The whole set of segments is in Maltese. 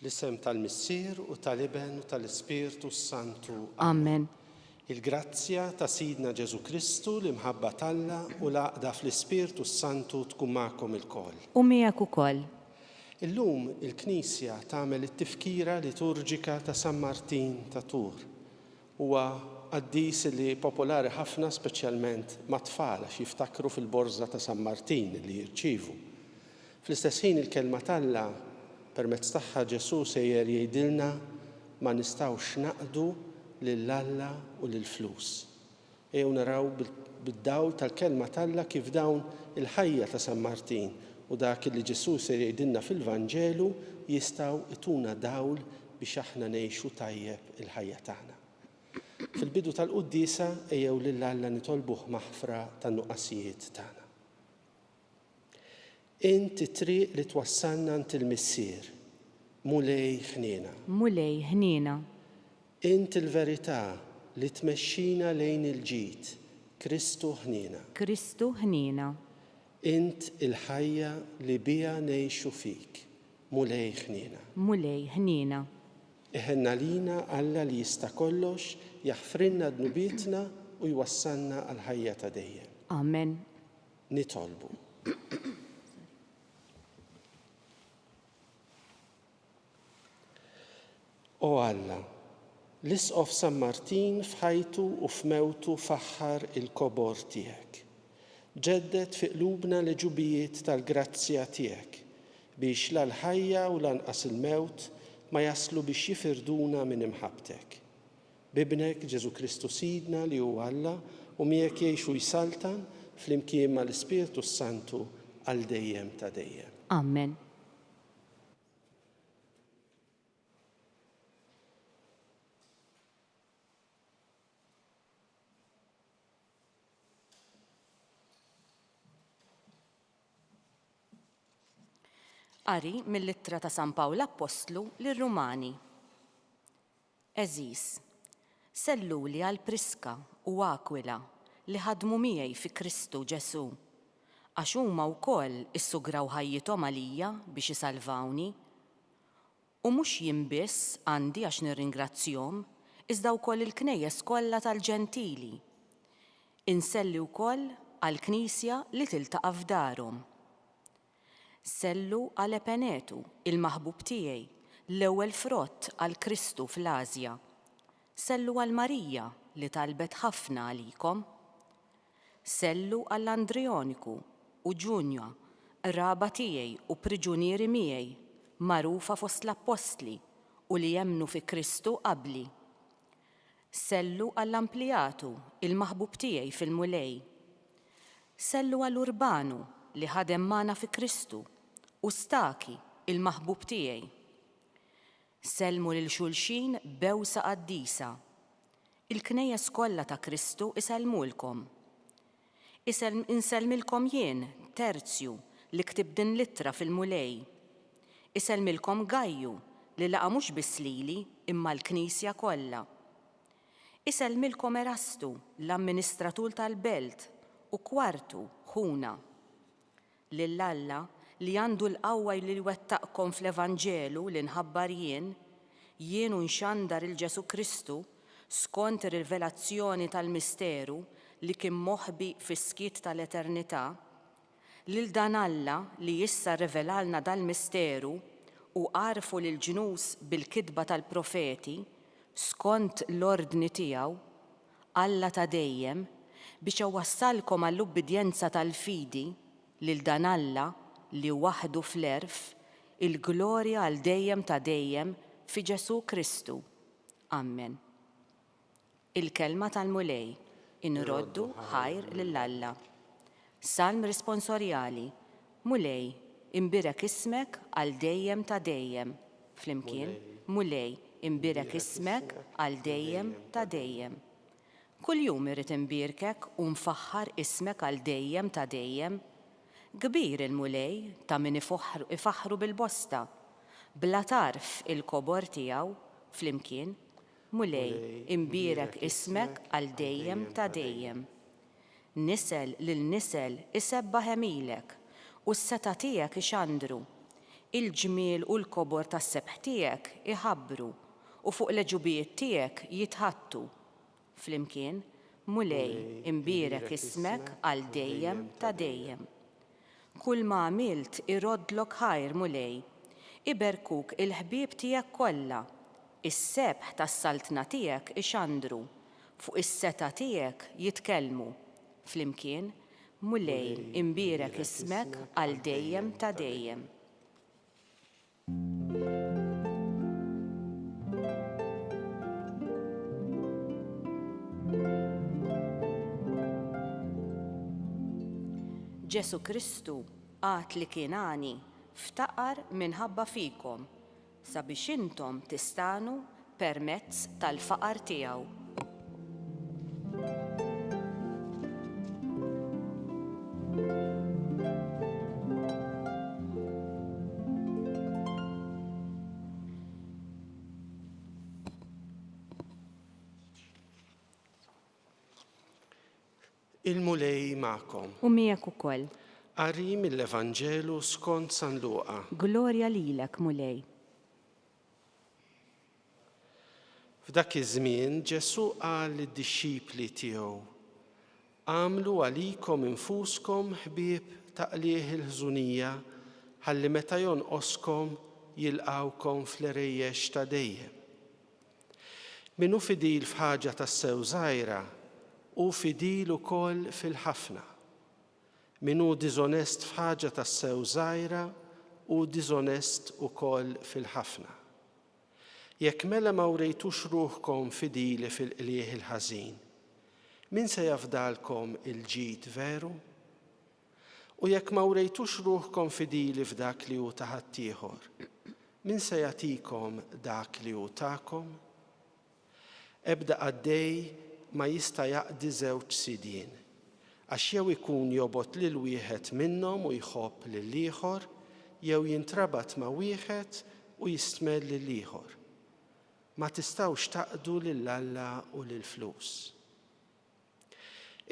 L-isem tal-Missier u tal-Iben u tal-Ispirtu Santu. Amen. Il-grazzja ta' Sidna Ġesu Kristu l-imħabba talla u l-għaqda fl-Ispirtu Santu tkun magħkom ilkoll. U miegħek ukoll. Illum il-Knisja tagħmel it-tifkira liturġika ta' San Martin ta' Tur. Huwa qaddis li popolari ħafna speċjalment mat-tfal għax jiftakru fil-borża ta' San Martin li jirċievu. Fl-istess ħin il-kelma talla permezz tagħha Ġesu sejjer jgħidilna ma nistgħux naqdu lill-Alla u lill-flus. Ejjew naraw bid-dawl tal-kelma talla kif dawn il-ħajja ta' San Martin u dak li Ġesu se jgħidilna fil-Vanġelu jistgħu ituna dawl biex aħna ngħixu tajjeb il-ħajja tagħna. Fil-bidu tal-Qudiesa ejjew lill-Alla nitolbuh maħfra tan-nuqqasijiet tagħna. Inti triq li twassalna ant il-Missier, mulej ħniena. Mulej ħniena. Inti l-verità li tmexxina lejn il-ġid, Kristu ħniena. Kristu ħniena. Int il-ħajja li biha ngħixu fik, mulej ħniena. Mulej ħniena. Iħenna lina Alla li jista' kollox jaħfrinna dnubietna u jwassalna għal ħajja ta' dejjem. Amen. Nitolbu. O Alla, l-isqof San Martin f'ħajtu u f'mewtu faħħar il-kobor tiegħek. Ġeddet fi qlubna l-ġubijiet tal-grazzja tiegħek biex la l-ħajja u lanqas il-mewt ma jaslu biex jifirduna minn imħabtek. Bibnek Ġesu Kristu Sidna li huwa Alla u miegħek jgħixu jsaltan fl-imkien mal-Ispirtu Santu għal dejjem ta' dejjem. Amen. Qari mill-Ittra ta' San Pawl Apostlu lir-Rumani. Eżis, selluli għal Priska u Akwila li ħadmu miegħi fi Kristu Ġesu, għax huma wkoll issugraw ħajjithom għalija biex isalvawni. U mhux jien biss għandi għax nirringrazzjahom, iżda wkoll il-knejjes kollha tal-Ġentili. Inselli wkoll għall-Knisja li tiltaqa' f'darhom. Sellu għal Epenetu, il-maħbub tiegħi, l-ewwel frott għal Kristu fl-Asja. Sellu għal Marija li talbet ħafna għalikom. Sellu għall Andrioniku u Ġunja, ir-raba tiegħi u priġunieri miegħi, magħrufa fost l-Apostli u li jemmnu fi Kristu qabli. Sellu għall Amplijatu, il-maħbub tiegħi fil-Mulej. Sellu għall Urbanu li ħadem magħna fi Kristu u Staki, il-maħbub tiegħi. Sellmu lil xulxin bewsa qaddisa. Il-knejjes kollha ta' Kristu isellmulkom. Insellmilkom jien, Terzju, li ktib din l-ittra fil-Mulej. Isellmilkom Gajju li laqa mhux biss lili imma l-Knisja kollha. Isellmilkom Erastu, l-amministratur tal-Belt, u Kwartu, ħuna. Lil Alla li għandu l-qawwa li wettaqkom fl-Evanġelu li nħabbar jien u nxandar il-Ġesu Kristu skont ir-rivelazzjoni tal-misteru li kien moħbi fis-skiet tal-eternità, lil dan Alla li issa rrivelalna dal-misteru u għarfu lil ġnus bil-kitba tal-profeti skont l-ordni tiegħu, Alla ta' dejjem, biex iwassalkom għall-ubbidjenza tal-fidi lil dan Alla li waħdu fl-erf il-glorja għal dejjem ta' dejjem fi Ġesu Kristu. Amen. Il-kelma tal-mulej inroddu ħajr lill-Alla. Salm responsorjali. Mulej, imbirek ismek għal dejjem ta' dejjem. Flimkien, mulej, imbirek ismek għal dejjem ta' dejjem. Kuljum irrid imbirkek u nfaħħar ismek għal dejjem ta' dejjem. Kbir il-mulej ta' min ifaħħru bil-bosta, bla tarf il-kobor tiegħu flimkien, mulej imbirek ismek għal dejjem ta' dejjem. Nisel lil nisel isebbaħ emilek u s-seta tiegħek ixandru, il-ġmiel u l-kobor tas-sebħ tiegħek iħabbru u fuq l-ġubijiet tiegħek jitħattu. Flimkien, mulej imbirek ismek għal dejjem ta' dejjem. Kull ma għamilt iroddlok ħajr mulej, iberkuk il-ħbieb tiegħek kollha, is-sebħ tas-saltna tiegħek ixandru, fuq is-seta tiegħek jitkellmu. Flimkien, mulej imbirek ismek għal dejjem ta' dejjem. Ġesu Kristu għat li kien għani ftaqar minħabba fikom sabiex intom tistanu permezz tal-faqar tiegħu. Il-mulej ma'kom. U miegħek ukoll. Qari mill-Evanġelu skont San Luqa. Glorja lilek, mulej. F'dak iż-żmien Ġesu qal lid-dixxipli tiegħu: għamlu għalikom infuskom ħbieb taqlieħ il-ħżunija ħalli meta jonqoskom jilqawkom fl-erejjex ta' dejjem. Min hu fidil f'ħaġa tas-sew żgħira u fidil ukoll fil-ħafna. Min hu diżonest f'ħaġa tas-sew żgħira u diżonest ukoll fil-ħafna. Jekk mela ma wrejtux ruħkom fidili fil-qlieħ il-ħażin, min se jafdalkom il-ġid veru? U jekk ma wrejtux ruħkom fidili f'dak li hu ta' ħaddieħor, min se jagħtikom dak li hu tagħkom? Ebda għaddej ma jista' jaqdi żewġ sidien, għax jew ikun jobot lil wieħed minnhom u jħobb lill-ieħor, jew jintrabat ma' wieħed u jistmel lill-ieħor. Ma tistgħux taqdu lill-Alla u lill-flus.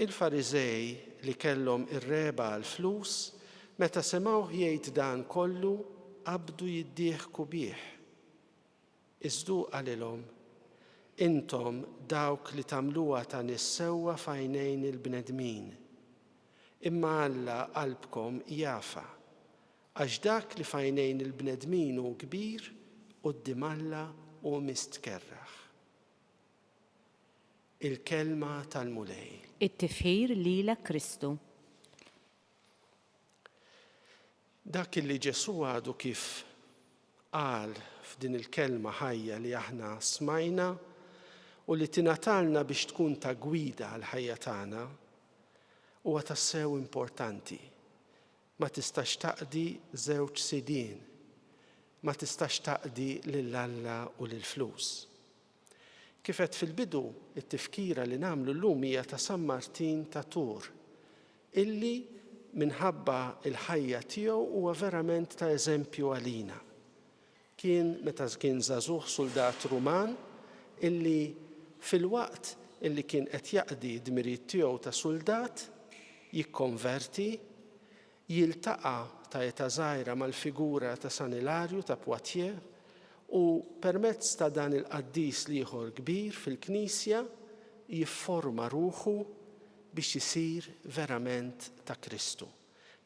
Il-Fariżej li kellhom ir-reba għall-flus, meta semgħuh jgħid dan kollu, qabdu jiddieħku bih. Iżdu qalilhom: intom dawk li tagħmluha ta' nies sewwa f'għajnejn il-bnedmin, imma Alla qalbkom jafa, għax dak li f'għajnejn il-bnedmin hu kbir quddiem Alla u mistkerraħ. Il-kelma tal-mulej. It-tifħir lilek Kristu. Dak li Ġesu għadu kif qal f'din il-kelma ħajja li aħna smajna u li tingħatalna biex tkun ta' gwida għal ħajja tagħna huwa tassew importanti. Ma tistax taqdi żewġ sidien, ma tistax taqdi lill-Alla u lill-flus. Kif qed fil-bidu, it-tifkira li nagħmlu llum hija ta' San Martin ta' Tours, illi minħabba il-ħajja tiegħu huwa verament ta' eżempju għalina. kien meta kien żagħżugħ soldat Ruman illi fil-waqt illi kien qed jaqdi d-dmirijiet tiegħu ta' soldat jikkonverti, jiltaqa' ta' età żgħira mal-figura ta' San Ilarju ta' Poitiers u permezz ta' dan il-qaddis ieħor kbir fil-Knisja jifforma ruħu biex isir verament ta' Kristu.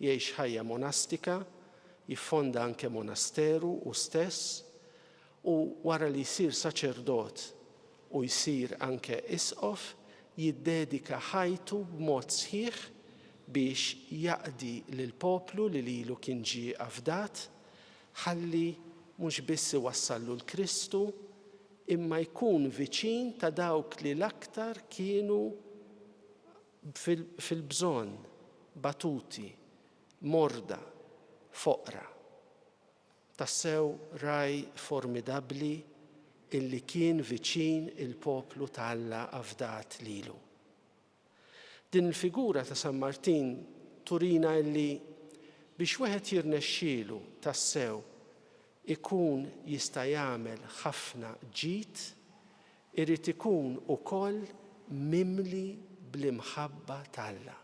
Jgħix ħajja monastika, jiffonda anke monasteru u stess, u wara li jsir saċerdot u jsir anke isqof, jiddedika ħajtu b'mod sħiħ biex jaqdi lill-poplu li lilu kien ġie avdat, ħalli mhux biss iwassallu l-Kristu, imma jkun viċin ta' dawk li l-aktar kienu fil-bżonn, batuti, morda, foqra. Tassew raj formidabbli illi kien viċin il-poplu tal-Alla avdat lilu. Din il-figura ta' San Martin turina illi biex wieħed jirnexxielu tassew ikun jista' jagħmel ħafna ġid, irid ikun ukoll mimli bl-imħabba tal-Alla,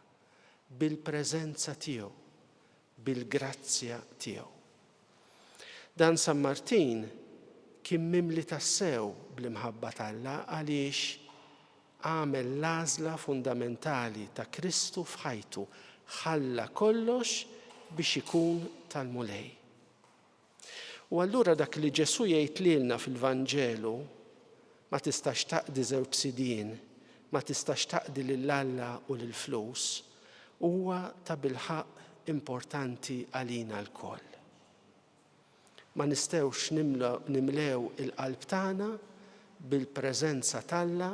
bil-preżenza tiegħu, bil-grazzja tiegħu. Dan San Martin kien mimli tassew bl-imħabba tal-Alla għaliex għamel l-għażla fundamentali ta' Kristu f'ħajtu, ħalla kollox biex ikun tal-mulej. U allura dak li Ġesu jgħid lilna fil-Vanġelu ma tistax taqdi żewġ sidien, ma tistax taqdi lill-Alla u lill-flus, huwa ta' bilħaq importanti għalina l-koll. Ma nistgħux nimlew il-qalb tagħna bil-preżenza tal-Alla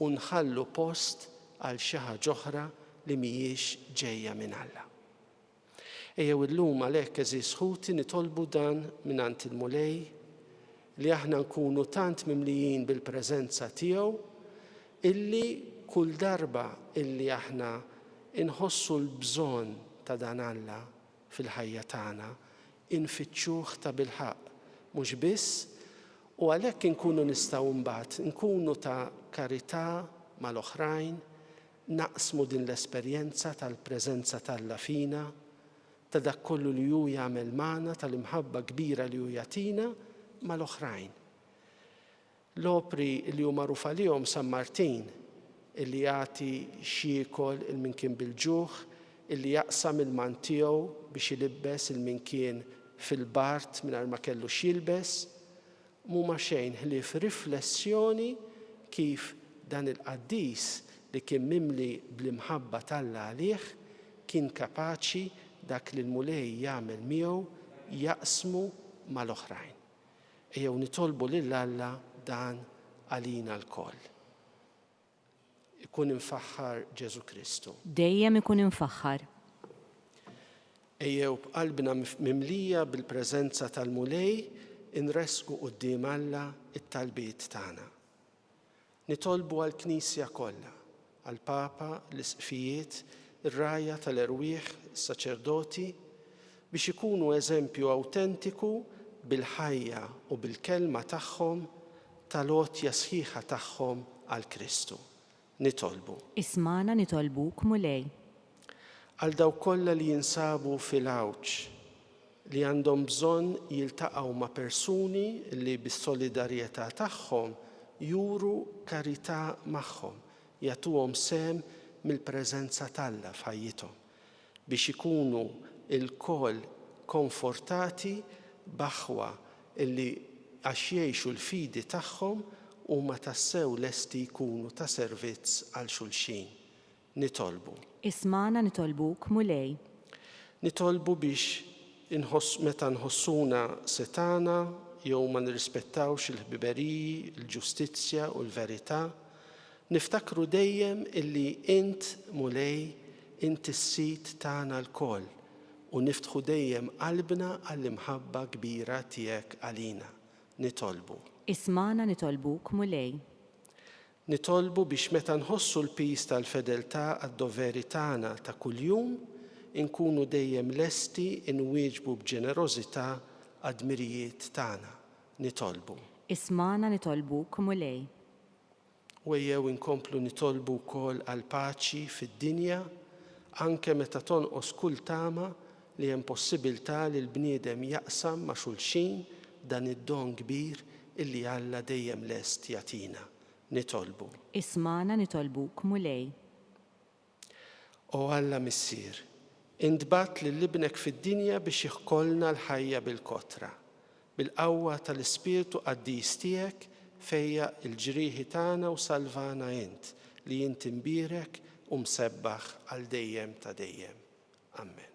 u nħallu post għal xi ħaġa oħra li mhijiex ġejja minn Alla. Ejjew illum għalhekk eżis ħuti nitolbu dan mingħand il-mulej li aħna nkunu tant mimlijin bil-preżenza tiegħu illi kull darba illi aħna inħossu l-bżonn ta' dan Alla fil-ħajja tagħna infittxuh ta' bilħaq mhux biss u għalhekk inkunu nistgħu mbagħad nkunu ta' karità mal-oħrajn, naqsmu din l-esperjenza tal-preżenza tal-Alla fina, ta' dak kollu li hu jagħmel magħna, tal-imħabba kbira li hu jagħtina mal-oħrajn. L-opri li hu magħruf għalihom San Martin, illi jagħti xiekol il-min kien bil-ġuħ, illi jaqsam il-man tiegħu biex ilibbes il-min kien fil-bart mingħajr ma kellu x'jilbes, mhuma xejn ħlief riflessjoni kif dan il-qaddis li kien mimli bl-imħabba tal-Alla għalih kien kapaċi dak li l-mulej jagħmel miegħu jaqsmu mal-oħrajn. Ejjew nitolbu lill-Alla dan għalina l-koll. Ikun infaħħar Ġesu Kristu. Dejjem ikun infaħħar. Ejjew b'qalbna mimlija bil-preżenza tal-mulej inresqu quddiem Alla it-talbiet tagħna. Nitolbu għall-Knisja kollha, għall-Papa, l-Isqfijiet, ir-rajja tal-erwieħ, is-saċerdoti biex ikunu eżempju awtentiku bil-ħajja u bil-kelma tagħhom tal-għotja sħiħa tagħhom għal Kristu. Nitolbu. Ismana nitolbuk mulej. Għal dawk kollha li jinsabu fil-għawġ li għandhom bżonn jiltaqgħu ma' persuni li bis-solidarjetà tagħhom juru karità magħhom, jagħtuhom sem mill-preżenza tal-Alla f'ħajjithom biex ikunu il-koll konfortati b'aħwa illi għax jgħixu l-fidi tagħhom huma tassew lesti jkunu ta' servizz għal xulxin. Nitolbu. Ismana nitolbuk mulej. Nitolbu biex meta nħossuna setana jew ma nirrispettawx il-ħbiberiji, il-ġustizzja u l-verità, niftakru dejjem illi int mulej, int is-sit tagħna l-koll u niftħu dejjem qalbna għall-imħabba kbira tiegħek għalina. Nitolbu. Ismana nitolbuk mulej. Nitolbu biex meta nħossu l-pis tal-fedeltà għad-doveri tagħna ta' kuljum inkunu dejjem lesti inwieġbu b'ġenerożità għad-dmirijiet tagħna nitolbu. Ismana nitolbuk mulej. U jew inkomplu nitolbu wkoll għal paċi fid-dinja anke meta tonqos kull tama li hemm possibilità li l-bniedem jaqsam ma' xulxin dan id-don kbir illi Alla dejjem lest jagħtina. Nitolbu. Ismana nitolbuk mulej. O Alla missier, intbat lill-ibnek fid-dinja biex jħkollna l-ħajja bil-kotra. Bil-qawwa tal-Ispirtu Qaddis tiegħek fejja l-ġrieħi tagħna u salvana int li int imbierek u msebbaħ għal dejjem ta' dejjem. Amen.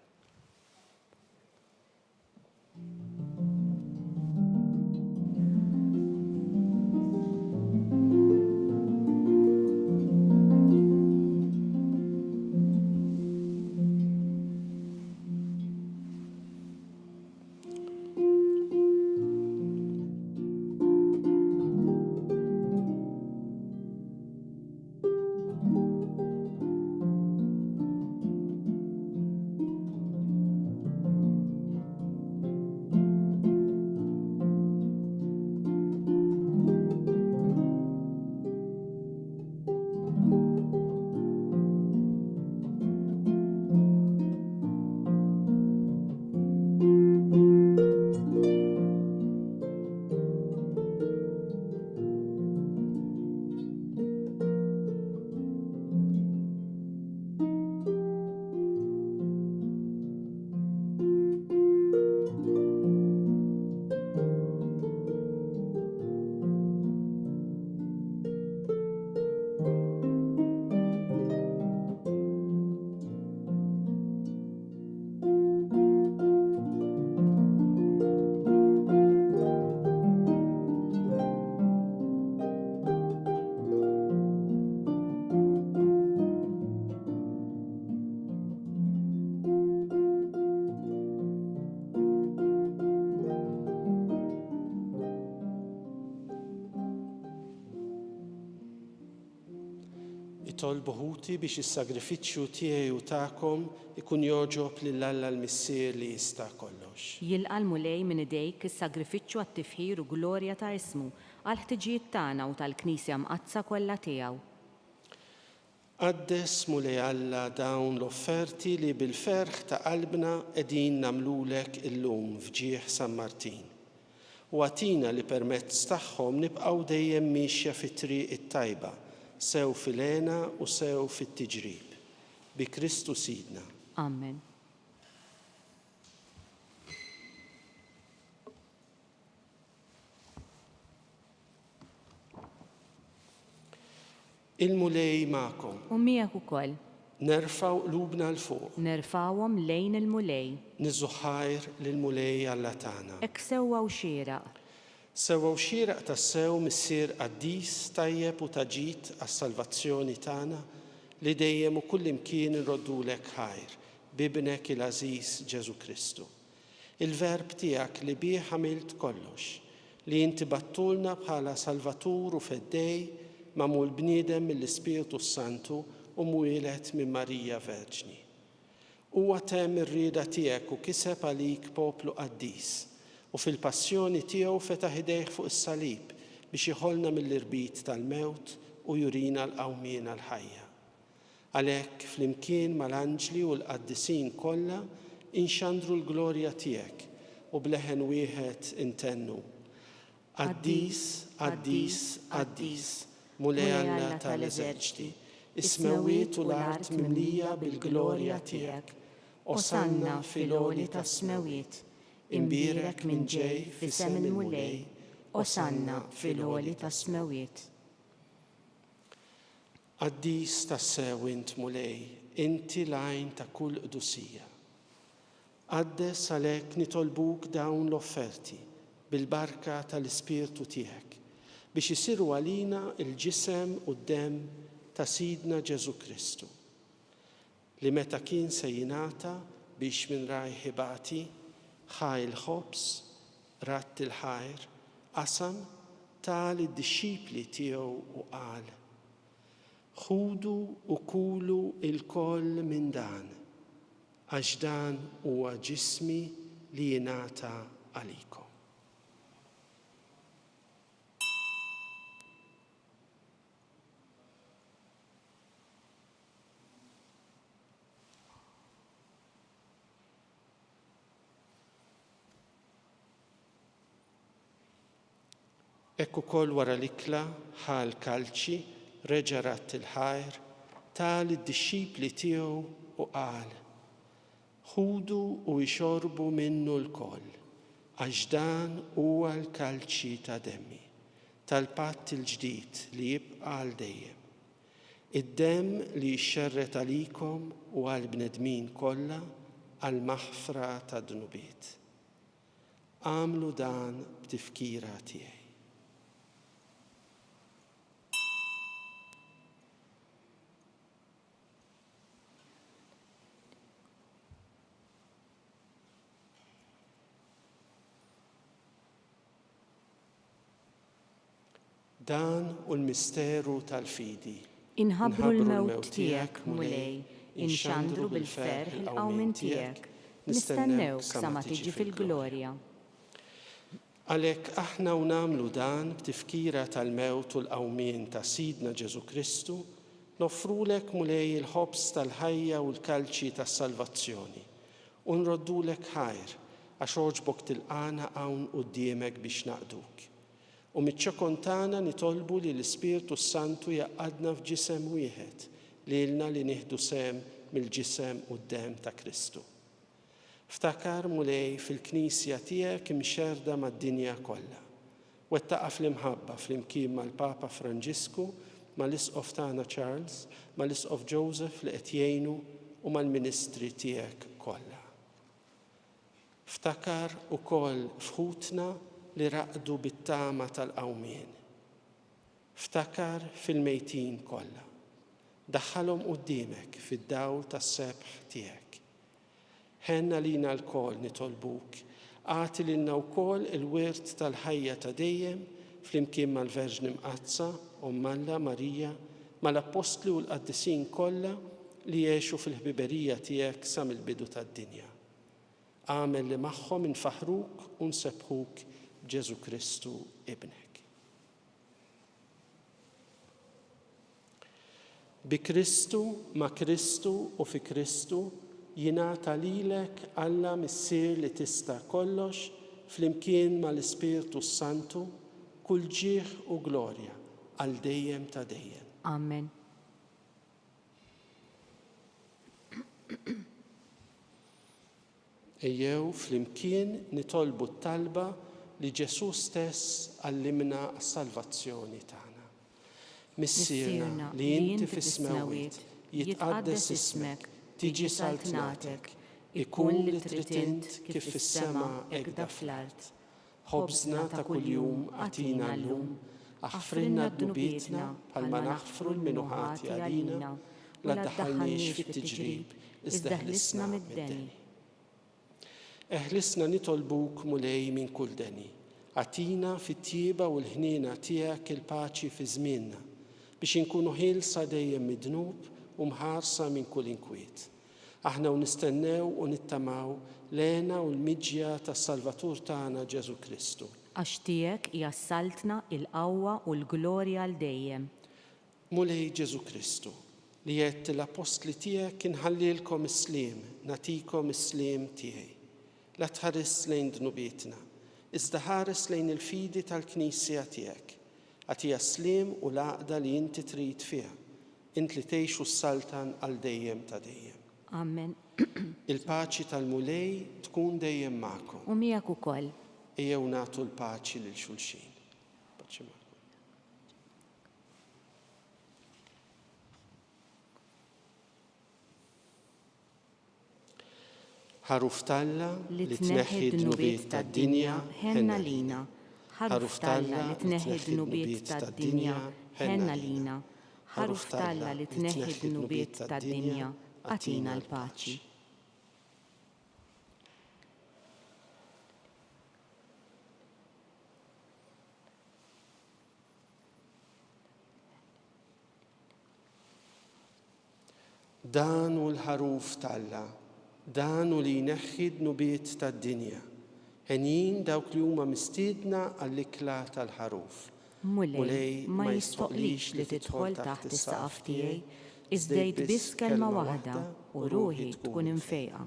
Itolbu ħuti biex is-sagrifiċċju tiegħi u tagħkom ikun joġob lil Alla l-Missier li jista' kollox. Jilqa' l-mulej minn idejk is-sagrifiċċju għat-tifħir u glorja ta' ismu għal ħtiġijiet tagħna u tal-Knisja mqazza kollha tiegħu. Qaddes mulej Alla dawn l-offerti li bil-ferħ ta' qalbna qegħdin nagħmlulek illum fġieħ San Martin. U għatina li permezz tagħhom nibqgħu dejjem mixja fit-triq it-tajba, sew fil-għena u sew fit-tiġrib. Bi Kristu Sidna. Amen. Il-mulej ma'kom. U miegħek ukoll. Nerfaw qlubna l-fuq. Nerfawhom lejn il-mulej. Niżuħajr lill-mulej Alla tagħna. Hekk sewwa u xieraq. Sewwa u xieraq tas-sew missier qaddis tajjeb u taġid għas-salvazzjoni tagħna li dejjem u kullimkien irroddulek ħajr bibnek il-Għażiż Ġesu Kristu. Il-verb tiegħek li bih għamilt kollox, li inti battulna bħala Salvatur u Feddej magħmul bniedem mill-Ispiritu Santu u mwieled minn Marija Verġni. Huwa temm ir-rieda tiegħek u kiseb għalik poplu qaddis u fil-passjoni tiegħu fetaħ idejh fuq is-salib biex iħollna mill-irbit tal-mewt u jurina l-qawmien għall-ħajja. Għalhekk flimkien mal-anġli u l-qaddisin kollha inxandru l-glorja tiegħek u bleħen wieħed intennu. Qaddis, qaddis, qaddis, mulej Alla tal-eżerċiti, is-smawiet u l-art mimlija bil-glorja tiegħek. Osanna fil-għoli tas-smawiet. Imbierek minn ġej f'isem il-mulej, osanna fil-għoli tas-smawiet. Qaddis tas-sew int mulej, inti l-għajn ta' kull qdusija. Qaddes għalhekk nitolbuk dawn l-offerti bil-barka tal-Ispirtu tiegħek biex isiru għalina il-ġisem u d-demm ta' Sidna Ġesu Kristu li meta kien se jingħata biex minn rajh ħibati ħaj il-ħobs, ratt il-ħajr, qasam tal id-dixxipli tiegħu u qal: ħudu u kulu il-koll minn dan, għax dan huwa ġismi li jingħata għalikom. Ekku kol wara l-ikla ħal kalċi reġa' rat il-ħajr tal id-dixxipli tiegħu u qal: ħudu u jxorbu minnu l-koll, għax dan huwa l-kalċi ta' demmi tal-patt il-ġdid li jibqa' għal dejjem. Id-demm li jxerret għalikom u għal bnedmin kollha għal maħfra ta' dnubiet. Għamlu dan b'tifkira tiegħi. Dan u l-misteru tal-fidi. Inħabbru l-mewt tiegħek mulej, inxandru bil-ferħ il-qawmin tiegħek, nistennewk sa ma tiġi fil-glorja. Għalhekk aħna u nagħmlu dan b'tifkira tal-mewt u l-qawmien ta' Sidna Ġesu Kristu, noffrulek mulej il-ħobs tal-ħajja u l-kalċi tas-salvazzjoni u nroddulek ħajr għax oġbok tilqana hawn quddiemek biex naqduk. U miċ-ċokon tagħna nitolbu li l-Ispirtu Santu jaqgħadna f'ġisem wieħed lilna li nieħdu sem mill-ġisem u d-demm ta' Kristu. Ftakar mulej fil-Knisja tiegħek imxerda mad-dinja kollha. Wettaqa fl-imħabba flimkien mal-Papa Franġisku, mal-Isqof tagħna Charles, mal-Isqof Joseph li qed jgħinu u mal-Ministri tiegħek kollha. Ftakar ukoll fħutna li raqdu bit-tama tal-qawmien. Ftakar fil-mejtin kollha. Daħħalhom quddiemek fid-dawl tas-sebħ tiegħek. Ħenna lina l-kol nitolbuk, għati lilna wkoll il-wirt tal-ħajja ta' dejjem flimkien mal-Verġni Mqazza, Alla Marija, mal-Apostli u l-Qaddisin kollha li jgħixu fil-ħbiberija tiegħek sa mill-bidu tad-dinja. Għamel li magħhom infaħruk u nsebħuk Ġesu Kristu ibnek. Bi Kristu, ma' Kristu u fi Kristu jingħata lilek Alla missier li tista' kollox flimkien mal-Ispirtu Santu kull ġieħ u glorja għal dejjem ta' dejjem. Amen. Ejjew flimkien nitolbu t-talba li Ġesu stess għallimna s-salvazzjoni tagħna. Missierna li inti fis-smawiet jitqaddes ismek, tiġi saltnatek, ikun li trid int kif fis-sema hekk fl-art. Ħobżna ta' kuljum għatina llum, aħfrilna d-dubietna bħalma naħfru l-minuħati għalina, la ddaħħalniex fit-tiġrib, iżda ħlisna mid-deni. Eħlisna nitolbuk mulej minn kull deni. Għatina fit-tjieba u l-ħniena tiegħek il-paċi fi żmienna biex inkunu ħielsa dejjem mid-dnub u mħarsa minn kull inkwiet. Aħna u nistennew u nittamaw lena u l-miġja tas-Salvatur tagħna Ġesu Kristu. Għax tiegħek hija saltna il-qawwa u l-glorja għal dejjem. Mulej Ġesu Kristu li qed l-apostli tiegħek inħallilkom is-sliem, natikom is-sliem tiegħi. La tħares lejn dnubietna, iżda ħares lejn il-fidi tal-Knisja tiegħek. Għatija slim u l-għaqda li inti trid fiha, int li tgħixu s-saltan għal dejjem ta' dejjem. Amen. Il-paċi tal-mulej tkun dejjem magħkom. U miegħek ukoll. Ejjew nagħtu l-paċi lil xulxin. Ħaruf Talla li tneħħi d-dnubiet tad-dinja ħenna lina. Ħaruf Talla li tneħħi d-dnubiet tad-dinja ħenna lina. Ħaruf Talla li tneħħi d-dnubiet tad-dinja għatina l-paċi. Dan u l-ħaruf Talla, dan u li jneħħi d-dnubiet tad-dinja. Ħenjin dawk li huma mistiedna għall-ikla tal-ħaruf. Mulej ma jistoqlix li tidħol taħt is-saqaf tiegħi, iżdejt biss kelma waħda u ruħi tkun imfejqa.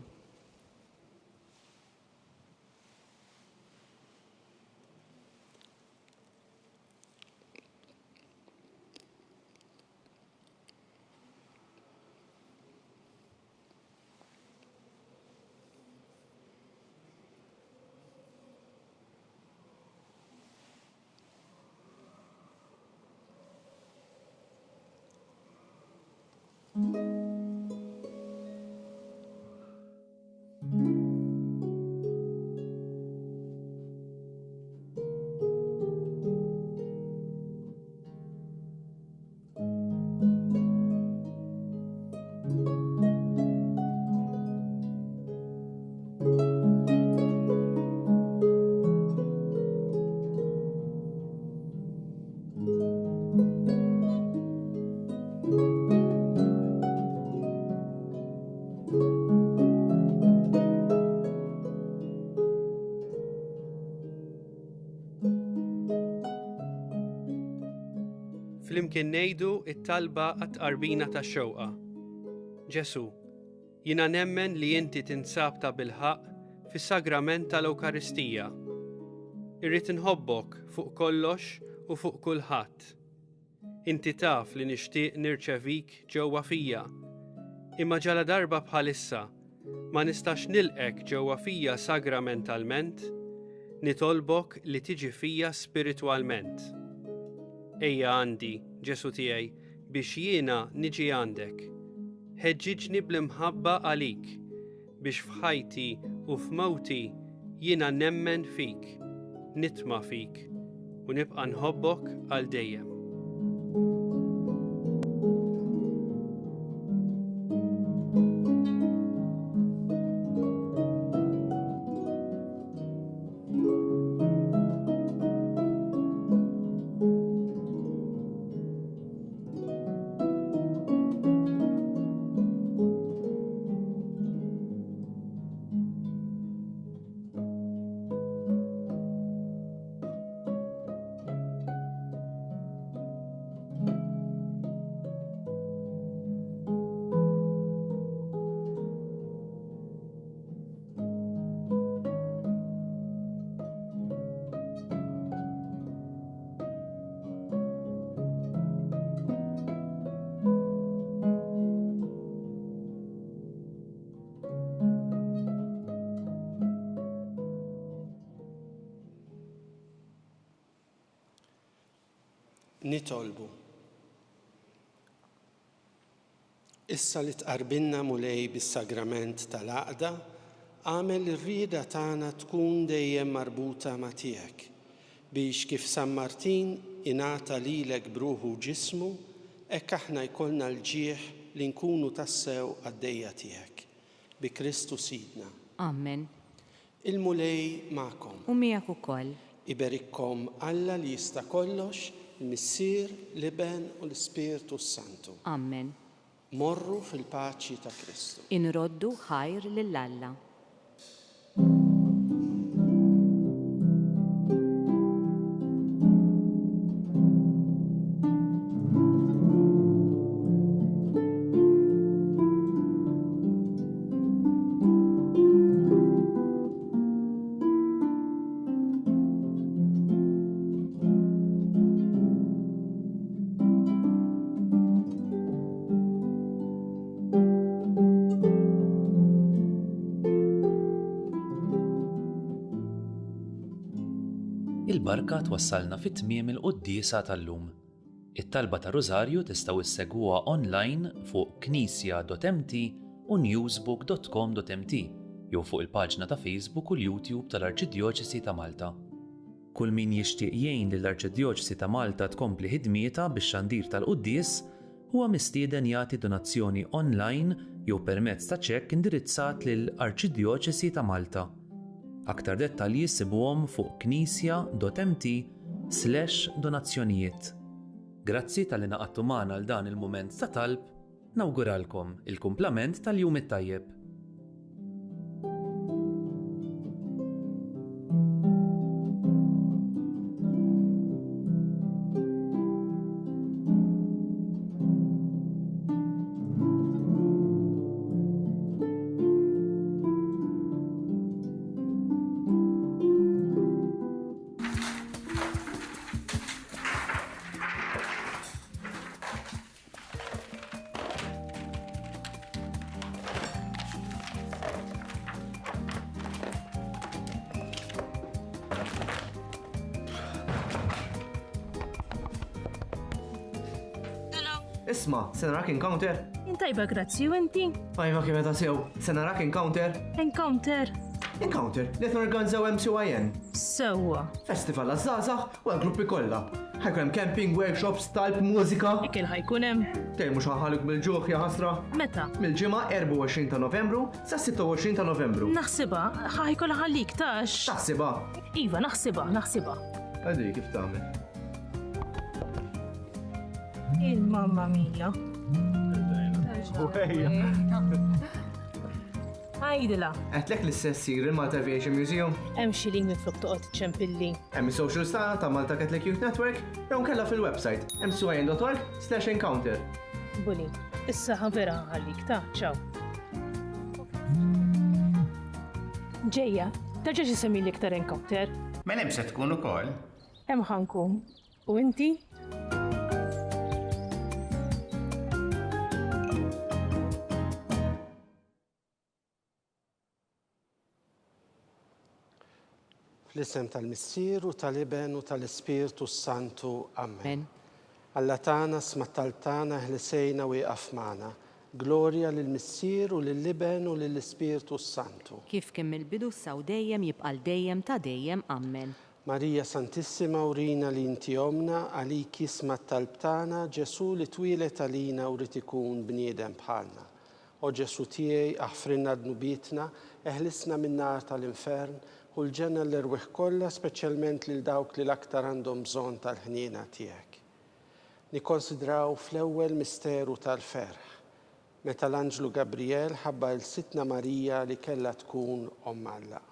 flimkien ngħidu t-talba għat-tqarbina tax-xewqa. Ġesu, jiena nemmen li inti tinsab ta' bilħaq fis-sagrament tal-Ewkaristija. Irrid inħobbok fuq kollox u fuq kulħadd. Inti taf li nixtieq nirċevik ġewwa fija, imma ġala darba bħalissa ma nistax nilqek ġewwa fija sagramentalment, nitolbok li tiġi fija spiritwalment. Ejja għandi, Ġesu tiegħi, biex jiena niġi għandek. Ħeġġiġni bl-imħabba għalik, biex f'ħajti u f'mewti jiena nemmen fik, nitma' fik u nibqa' nħobbok għal dejjem. Nitolbu. Issa li tqarbilna mulej bis-sagrament tal-għaqda, għamel ir-rieda tagħna tkun dejjem marbuta ma' tiegħek, biex kif San Martin ingħata lilek bruħu ġismu, hekk aħna jkollna l-ġieħ li nkunu tassew għaddejja tiegħek. Bi Kristu Sidna. Amen. Il-mulej magħkom. U miegħek ukoll. Iberikkom Alla li jista' kollox, il-Missier, l-Iben u l-Spiritu Santu. Amen. Morru fil-paċi ta' Kristu. Inroddu ħajr lill-Alla. Il-barka twassalna fit-tmiem il-quddiesa tal-lum. It-talba ta' Rożarju tistgħu issegwuha online fuq knisja.mt u newsbook.com.mt jew fuq il-paġna ta' Facebook u l-YouTube tal-Arċidjoċesi ta' Malta. Kull min jixtieq jgħin lill-Arċidjoċesi ta' Malta tkompli ħidmietha bix-xandir tal-quddies huwa mistieden jagħti donazzjoni online jew permezz ta' ċekk indirizzat lill-Arċidjoċesi ta' Malta. Aktar dettalji sibuhom fuq knisja.mt/donazzjonijiet. Grazzi tal-li naqadtu magħna għal dan il-mument ta' talb, nawguralkom il-kumplament tal-jum it-tajjeb. Isma, se narak encounter? Intajba grazzi, u inti? Ajma kif ta' sew, se narak encounter? Encounter. Encounter, li norganizzaw MCYN. Sewwa. Festival għazzazax u għal-gruppi kollha. Ħajkun hemm camping, workshops, talb, mużika. Ikel ħajkun hemm. Tej mhux ħaħaluk bil-ġuħ ja ħasra. Meta? Mill-ġimgħa 24 ta' Novembru sa 26 ta' Novembru. Naħsibha ħajkun ħallik tax. Taħsibha. Iva, naħsibha. Għadi kif tagħmel. Il-mamma mia. Għajdila, Għetlek l-istess sir il-Malta Aviation Museum. hemm xi link mitflok toqgħod ċempilli. Hemm is-social stana ta' Malta Catholic Youth Network jew nkella fil-website msuajn.org/encounter. Buli, issa ħavera ħallik ta' ċaw. Ġejja, taġa xi semmi l-iktar encounter, Ma hemm se tkun ukoll. hemm ħankun. U inti? Fl-isem tal-Missier u tal-Iben u tal-Ispirtu Santu. Amen. Amen. Alla tana smattaltana ħlisejna wieqaf magħna. Glorja lill-Missier u lill-Iben u lill-Ispirtu Santu. Kif kemm il-bidu saw dejjem jibqal dejjem ta' dejjem. Amen. Marija Santissima urina li inti omna, għaliki smattaltana Ġesu li twilet għalina u rrid ikun bniedem bħalna. O Ġesu tiegħi aħfrinna dnubitna, eħlisna min-nar tal-infern, u l-ġenna l-irwieħ kollha speċjalment lil dawk li l-aktar għandhom bżonn tal-ħniena tiegħek. Nikkonsidraw fl-ewwel misteru tal-ferħ, meta l-Anġlu Gabriel ħabba l-Sitna Marija li kellha tkun Omm Alla.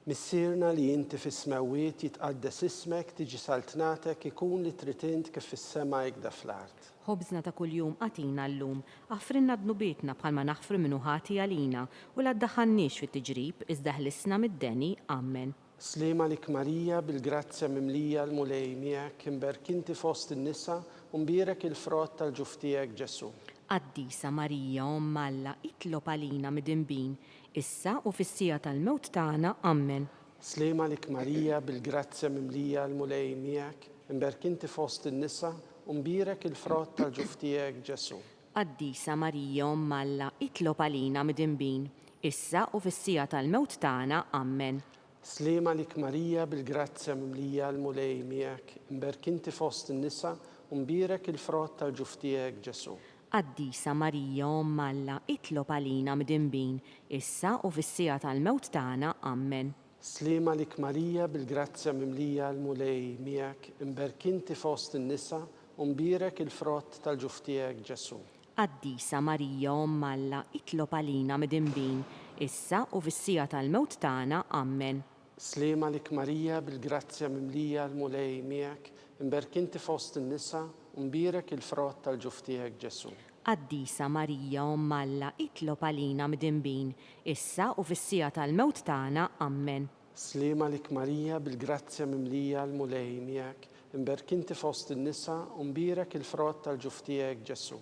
Missierna li inti fis-smawiet jitqaddes ismek, tiġi saltnatek, ikun li trid int kif fis-sema jgda fl-art. Ħobżna ta' kuljum għatina llum, aħfrinna dnubietna bħalma naħfru minnu ħati għalina u la ddaħħalniex fit-tiġrib iżda ħlisna mid-deni. Amen. Slima lik Marija bil-grazzja mimlija l-mulej miegħek, imberkinti fost in-nisa u mbierek il-frott tal-ġuf tiegħek Ġesu. Qaddisa Marija Omm Alla, itlob għalina mid-inbin, issa u fis-sija tal-mewt tagħna. Amen. Slima lik Marija bil-grazzja mimlija l-mulej miegħek, imberkinti fost in-nisa u mbierek il-frott tal-ġuf tiegħek Ġesu. Qaddisa Marija Omm Alla, itlob għalina mid-inbin, issa u fis-sija tal-mewt tagħna. Amen. Slima lik Marija bil-grazzja mimlija l-mulej miegħek, imberkinti fost in-nisa u mbierek il-frott tal-ġuf tiegħek Ġesu. Qaddisa Marija Omm Alla, itlob għalina mid-inbin, issa u fis-sija tal-mewt tagħna. Amen. Slima lik Marija bil-grazzja mimlija l-mulej miegħek, imberkinti fost in-nisa u mbierek il-frott tal-ġuf tiegħek Ġesu. Qaddisa Marija Omm Alla, itlob għalina mid-inbin, issa u fis-sija tal-mewt tagħna. Amen. Slima lik Marija bil-grazzja mimlija l-mulej miegħek, imberkinti fost in-nisa u mbierek il-frott tal-ġuf tiegħek Ġesu. Qaddisa Marija Omm Alla, itlob għalina mid-inbin, issa u fis-sija tal-mewt tagħna. Amen. Slima lik Marija bil-grazzja mimlija l-mulej miegħek, imberkinti fost in-nisa u mbierek il-frott tal-ġuf tiegħek Ġesu.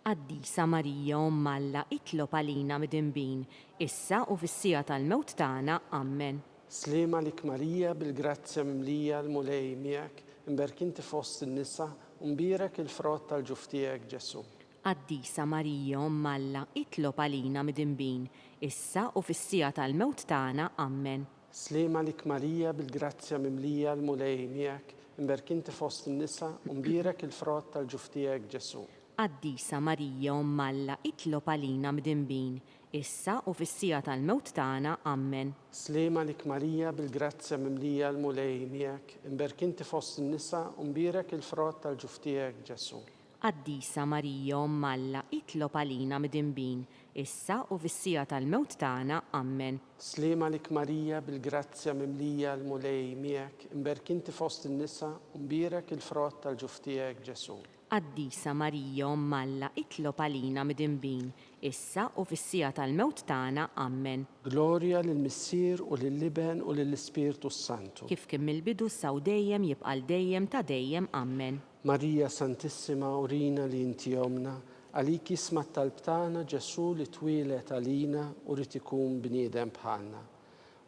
Qaddisa Marija Omm Alla, itlob għalina mid-inbin, issa u fis-sija tal-mewt tagħna. Amen. Slima lik Marija bil-grazzja mimlija l-mulej miegħek, imberkinti fost in-nisa u mbierek il-frott tal-ġuf tiegħek Ġesu. Qaddisa Marija Omm Alla, itlob għalina mid-inbin, issa u fis-sija tal-mewt tagħna. Amen. Slima lik Marija bil-grazzja mimlija l-mulej miegħek, imberkinti fost in-nisa u mbierek il-frott tal-ġuf tiegħek Ġesu. Qaddisa Marija Omm Alla, itlob għalina mid-inbin, issa u fis-sija tal-mewt tagħna. Amen. Slima lik Marija bil-grazzja mimlija l-mulej miegħek, imberkinti fost in-nisa u mbierek il-frott tal-ġuf tiegħek Ġesu. Qaddisa Marija Omm Alla, itlob għalina mid-inbin, issa u fis-sija tal-mewt tagħna. Amen. Slima lik Marija bil-grazzja mimlija l-mulej miegħek, imberkinti fost in-nisa u mbierek il-frott tal-ġuf tiegħek Ġesu. Qaddisa Marija Omm Alla, itlob għalina mid-inbin, issa u fis-sija tal-mewt tagħna. Amen. Glorja lill-Missier u lill-Iben u lill-Ispirtu Santu. Kif kemm il-bidu saw dejjem jibqal dejjem ta' dejjem. Amen. Marija Santissima urina li inti omna, għaliki smattalb tagħna Ġesu li twilet għalina u rrid ikun bniedem bħalna.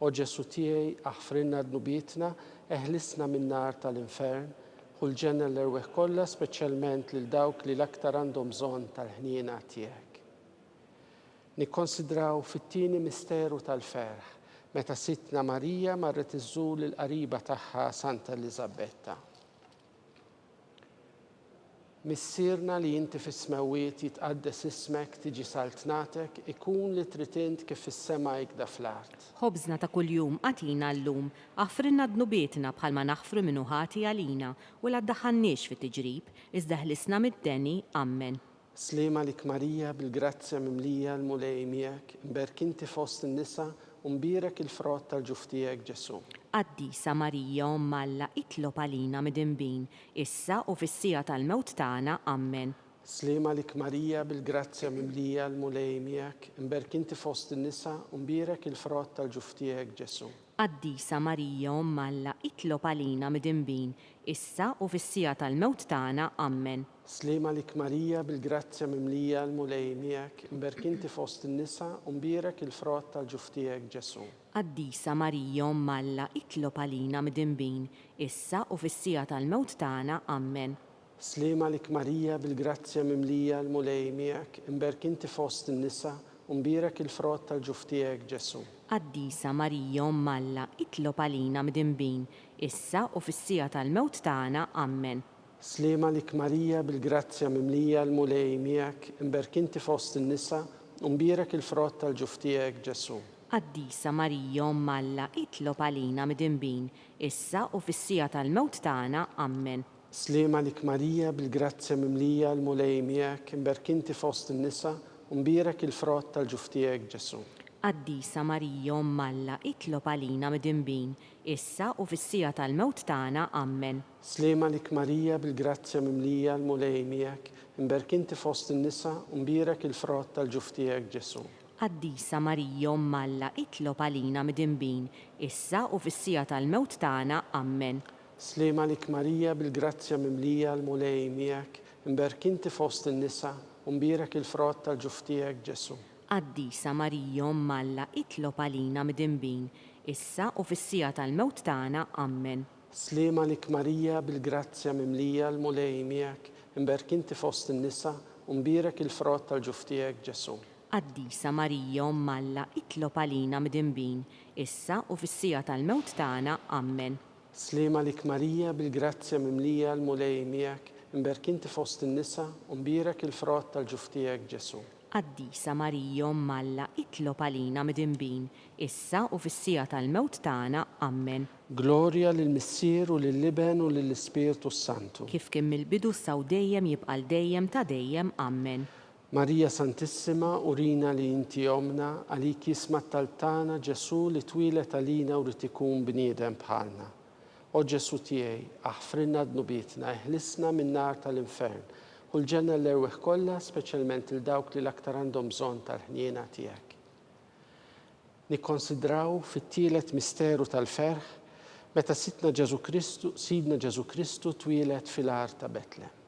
O Ġesu tiegħi aħfrinna dnubietna, eħlisna min-nar tal-infern, u l-ġenna l-irweħ kollha speċjalment lil dawk li l-aktar għandhom bżonn tal-ħniena tiegħek. Nikkonsidraw fit-tieni misteru tal-ferħ, meta Sitna Marija marret iżżur lill-qariba tagħha Santa Elisabetta. Missierna li inti fis-smawiet jitqaddes ismek, tiġi saltnatek, ikun li trid int kif fis-sema jgda fl-art. Ħobżna ta' kuljum għatina llum, aħfrinna dnubietna bħalma naħfru minnu ħati għalina u la ddaħħalniex fit-tiġrib, iżda ħlisna mid-deni. Amen. سليمة لك ماريا بالجرازيا مملية المولي مياك مباركنتي fost النساء ومبيرك الفرات tal-ġuftijek Ġesu. Qaddisa Marija Umm Alla itlob għalina midinbin, issa u fis-sija tal-mewt tagħna. Amen. سليمة لك ماريا بالجرازيا مملية المولي مياك مباركنتي fost النساء ومبيرك الفرات tal-ġuftijek Ġesu. Qaddisa Marija Umm Alla itlob għalina midinbin, issa u fis-sija tal-mewt tagħna. Amen. سليمة لك ماريا بالجرازيا مملية المولي مياك مباركنتي fost النساء ومبيرك الفرات tal-ġuftijek Ġesu. Qaddisa Marija Umm Alla itlob għalina midinbin, issa u fis-sija tal-mewt tagħna. Amen. سليمة لك ماريا بالجرازيا مملية المولي مياك مباركنتي fost النساء ومبيرك الفرات tal-ġuftijek Ġesu. Qaddisa Marija Umm Alla itlob għalina midinbin, issa u fis-sija tal-mewt tagħna. Amen. سليمة لك ماريا بالجرازيا مملية المولي مياك مباركنتي fost النساء ومبيرك الفرات tal-ġuftijek Ġesu. Qaddisa Marija Umm Alla itlob għalina midinbin, issa u fis-sija tal-mewt tagħna. Amen. سليمة لك ماريا بالجرازيا مملية المولي مياك مباركنتي fost النساء ومبيرك الفرات tal-ġuftijek Ġesu. Qaddisa Marija Umm Alla itlob għalina midinbin, issa u fis-sija tal-mewt tagħna. Amen. سليمة لك ماريا بالجرازيا مملية المولي مياك مباركنتي fost النساء ومبيرك الفرات tal-ġuftijek Ġesu. Qaddisa Marija Umm Alla itlob għalina midinbin, issa u fis-sija tal-mewt tagħna. Amen. سليمة لك ماريا بالجرازيا مملية المولي مياك مباركنتي fost النساء ومبيرك الفرات tal-ġuftijek Ġesu. Qaddisa Marija Umm Alla itlob għalina midinbin, issa u fis-sija tal-mewt tagħna. Amen. سليمة لك ماريا بالجرازيا مملية المولي مياك مباركنتي fost النساء ومبيرك الفرات tal-ġuftijek Ġesu. Qaddisa Marija Umm Alla itlob għalina midinbin, issa u fis-sija tal-mewt tagħna. Amen. سليمة لك ماريا بالجرازيا مملية المولي مياك مباركنتي fost النساء ومبيرك الفرات tal-ġuftijek Ġesu. Qaddisa Marija Umm Alla itlob għalina midinbin, issa u fis-sija tal-mewt tagħna. Amen. Gloria lil-Missier u lill-Liben u lill-Ispirtu Santu. Kif kien mill-bidu saw dejjem jibqa' dejjem ta' dejjem. Amen. Maria Santissima, urina li inti omna, għalik jisma tal-tana Ġesu li twilet għalina u ritikun bniedem bħalna. O Ġesu tiegħi, aħfrinna dnubietna, eħlisna minn nar tal-infern, u l-ġenna l-erweħ kollha, speċjalment il-dawk li l-aktar għandhom bżonn tal-ħniena tiegħek. Nikkonsidraw fit-tielet misteru tal-ferħ meta sidna Ġesu Kristu twilet fil-ar ta' Betlem.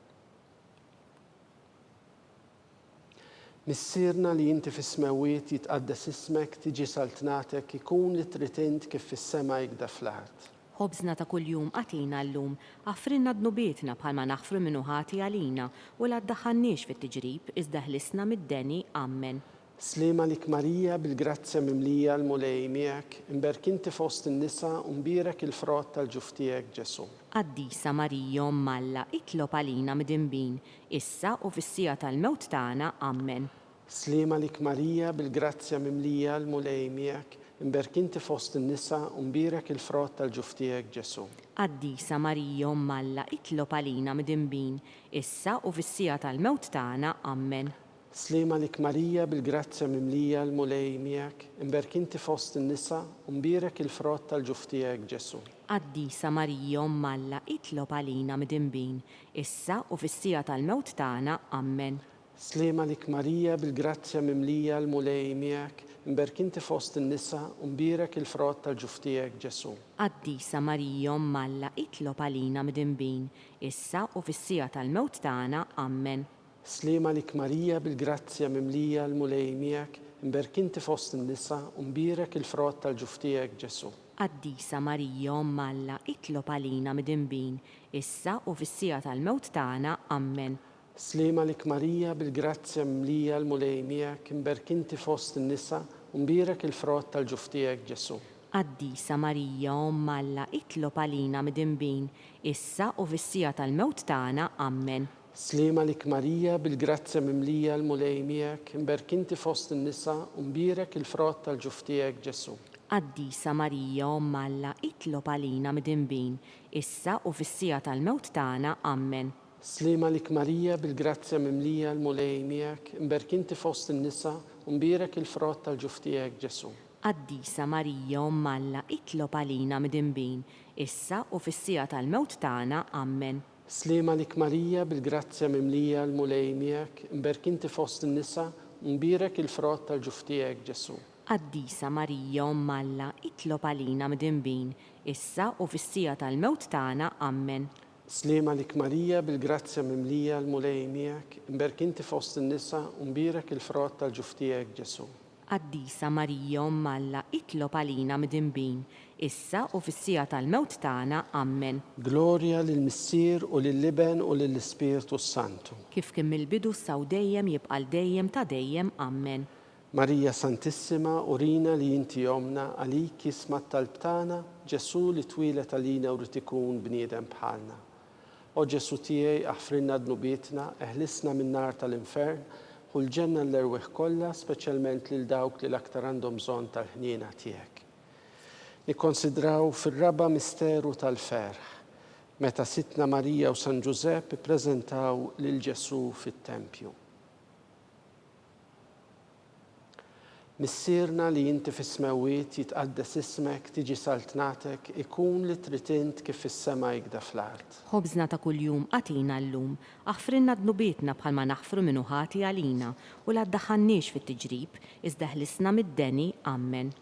Missirna li inti fis-smawiet jitqaddes ismek, tiġi saltnatek, ikun li tritint kif fis-sema jgda fl-art. Ħobżna ta' kuljum għatina llum, aħfrinna dnubietna bħalma naħfru minnu ħati għalina u la ddaħħalniex fit-tiġrib iżda ħlisna mid-deni. Amen. Slima lik Marija bil-grazzja mimlija l-mulej miegħek, imberkinti fost in-nisa u mbirek il-frott tal-ġuftijek Ġesu. Qaddisa Marija Umm Alla itlob għalina midinbin, issa u fis-sija tal-mewt tagħna. Amen. Slima lik Marija bil-grazzja mimlija l-mulej miegħek, imberkinti fost in-nisa u mbirek il-frott tal-ġuftijek Ġesu. Qaddisa Marija Umm Alla itlob għalina midinbin, issa u fis-sija tal-mewt tagħna. Amen. Slima lik Marija bil-grazzja mimlija l-mulej miegħek, imberkinti fost in-nisa u mbirek il-frott tal-ġuftijek Ġesu. Qaddisa Marija Umm Alla itlob għalina midinbin, issa u fis-sija tal-mewt tagħna. Amen. Slima lik Marija bil-grazzja mimlija l-mulej miegħek, imberkinti fost in-nisa u mbirek il-frott tal-ġuftijek Ġesu. Qaddisa Marija Umm Alla itlob għalina midinbin, issa u fis-sija tal-mewt tagħna. Amen. Slima lik Marija bil-grazzja mimlija l-mulej miegħek, imberkinti fost in-nisa u mbirek il-frott tal-ġuftijek Ġesu. Qaddisa Marija Umm Alla itlob għalina midinbin, issa u fis-sija tal-mewt tagħna. Amen. Slima lik Marija bil-grazzja mimlija l-mulej miegħek, imberkinti fost in-nisa u mbirek il-frott tal-ġuftijek Ġesu. Qaddisa Marija Umm Alla itlob għalina midinbin, issa u fis-sija tal-mewt tagħna. Amen. Slima lik Marija bil-grazzja mimlija l-mulej miegħek, imberkinti fost in-nisa u mbirek il-frott tal-ġuftijek Ġesu. Qaddisa Marija Umm Alla itlob għalina midinbin, issa u fis-sija tal-mewt tagħna. Amen. سليمة لك ماريا بالجرازيا مملية المولي مياك مبارك انت في وسط النساء ومبارك الفرات tal-ġuftijek Ġesu. Qaddisa Marija Umm Alla, itlob għalina midinbin, issa u fis-sija tal-mewt tagħna. Amen. سليمة لك ماريا بالجرازيا مملية المولي مياك مبارك انت في وسط النساء ومبارك الفرات tal-ġuftijek Ġesu. Qaddisa Marija Umm Alla, itlob għalina midinbin, issa u fis-sija tal-mewt tagħna. Amen. سليمة لك ماريا بالجرازيا مملية المولي مياك مبارك انت في وسط النساء ومبارك الفرات tal-ġuftijek Ġesu. Qaddisa Marija Umm Alla, itlob għalina midinbin, issa u fis-sija tal-mewt tagħna. Amen. Gloria lil-Missier u lill-Liben u lill-Ispirtu Santu. Kif kien mill-bidu saw dejjem jibqa' dejjem ta' dejjem. Amen. Marija Santissima, urina li inti jomna għalik jismat tal-btana, Ġesu li twilet għalina u ritikun bniedem bħalna. O Ġesu tiegħi aħfrinna dnubietna, eħlisna minn nar tal-infern, u l-ġenna l-erweħ kollha, speċjalment lil dawk li l-aktar għandhom bżonn tal-ħniena tiegħek. Nikkonsidraw fir-raba misteru tal-ferħ, meta Sitna Marija u San Ġusepp ippreżentaw lil Ġesu fit-tempju. Missierna li inti fis-smawiet jitqaddes ismek, tiġi saltnatek, ikun li tritint kif fis-sema jgda fl-art. Ħobżna ta' kuljum għatina llum, aħfrinna dnubietna bħalma naħfru minnu ħati għalina u la ddaħħalniex fit-tiġrib, iżda ħlisna mid-deni. Amen.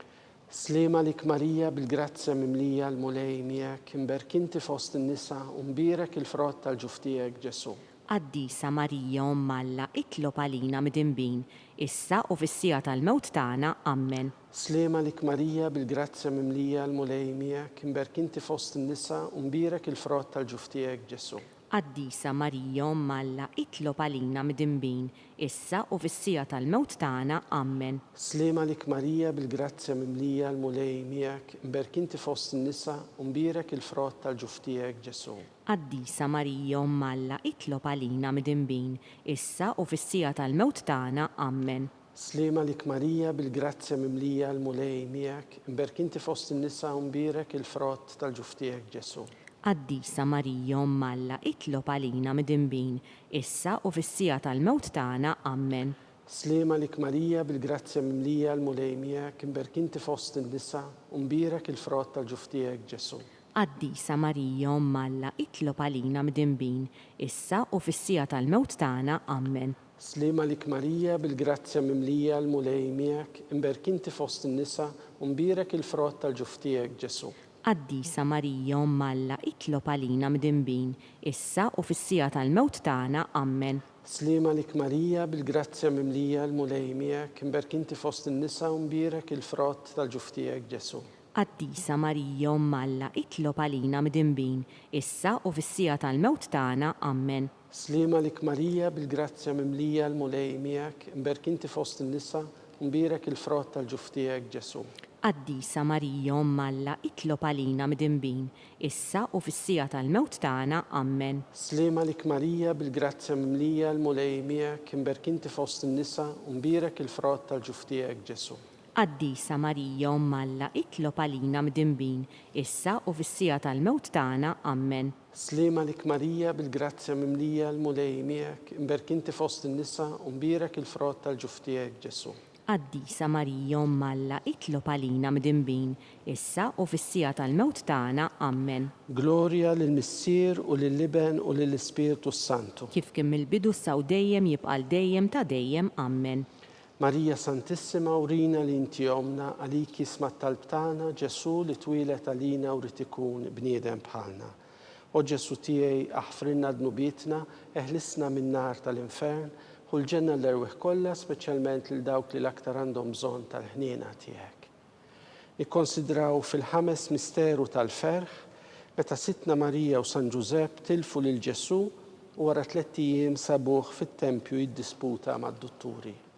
Slima lik Marija bil-grazzja mimlija l-mulej miegħek, imberk inti fost in-nisa u mbierek il-frott tal-ġuftijek Ġesu. Qaddisa Marija Umm Alla, itlob għalina midinbin, issa u fis-sija tal-mewt tagħna. Amen. Slima lik Marija bil-grazzja mimlija l-mulej miegħek, imberk inti fost in-nisa u mbierek il-frott tal-ġuftijek Ġesu. Qaddisa Marija Umm Alla, itlob għalina midinbin, issa u fis-sija tal-mewt tagħna. Amen. Slima lik Marija bil-grazzja mimlija l-mulej miegħek, imberk inti fost in-nisa u mbierek il-frott tal-ġuftijek Ġesu. Qaddisa Marija Umm Alla, itlob għalina midinbin, issa u fis-sija tal-mewt tagħna. Amen. Slima lik Marija bil-grazzja mimlija l-mulej miegħek, imberk inti fost in-nisa u mbierek il-frott tal-ġuftijek Ġesu. Qaddisa Marija Umm Alla, itlob għalina midinbin, issa u fis-sija tal-mewt tagħna. Amen. Slima lik Marija bil-grazzja mimlija l-mulej miegħek, imberk inti fost in-nisa u mbierek il-frott tal-ġuftijek Ġesu. Qaddisa Marija Umm Alla, itlob għalina midinbin, issa u fis-sija tal-mewt tagħna. Amen. Slima lik Marija bil-grazzja mimlija l-mulej miegħek, imberk inti fost in-nisa u mbierek il-frott tal-ġuftijek Ġesu. Qaddisa Marija Umm Alla, itlob għalina midinbin, issa u fis-sija tal-mewt tagħna. Amen. Slima lik Marija bil-grazzja mimlija l-mulej miegħek, imberk inti fost in-nisa u mbierek il-frott tal-ġuftijek Ġesu. Qaddisa Marija Umm Alla, itlob għalina midinbin, issa u fis-sija tal-mewt tagħna. Amen. Slima lik Marija bil-grazzja mimlija l-mulej miegħek, imberk inti fost in-nisa u mbierek il-frott tal-ġuftijek Ġesu. Qaddisa Marija Umm Alla, itlob għalina midinbin, issa u fis-sija tal-mewt tagħna. Amen. Slima lik Marija bil-grazzja mimlija l-mulej miegħek, imberk inti fost in-nisa u mbierek il-frott tal-ġuftijek Ġesu. Qaddisa Marija Umm Alla, itlob għalina midinbin, issa u fis-sija tal-mewt tagħna. Amen. Slima lik Marija bil-grazzja mimlija l-mulej miegħek, imberk inti fost in-nisa u mbierek il-frott tal-ġuftijek Ġesu. Qaddisa Marija Umm Alla, itlob għalina midinbin, issa u fis-sija tal-mewt tagħna. Amen. Gloria lil-Missier u lill-Liben u lill-Ispirtu Santu. Kif kien mill-bidu saw dejjem jibqa' dejjem ta' dejjem. Amen. Marija Santissima, urina li inti jomna għalik jismat tal-btana, Ġesu li twilet għalina u ritikun bniedem bħalna. O Ġesu tiegħi aħfrinna dnubietna, eħlisna minn nar tal-infern, u l-ġenna l-erweħ kollha, speċjalment lil dawk li l-aktar għandhom bżonn tal-ħniena tiegħek. Nikkonsidraw fil-ħames misteru tal-ferħ, meta Sitna Marija u San Ġusepp tilfu lil Ġesu u wara 3 ijiem sabuh fit-tempju jiddisputa mad-dutturi.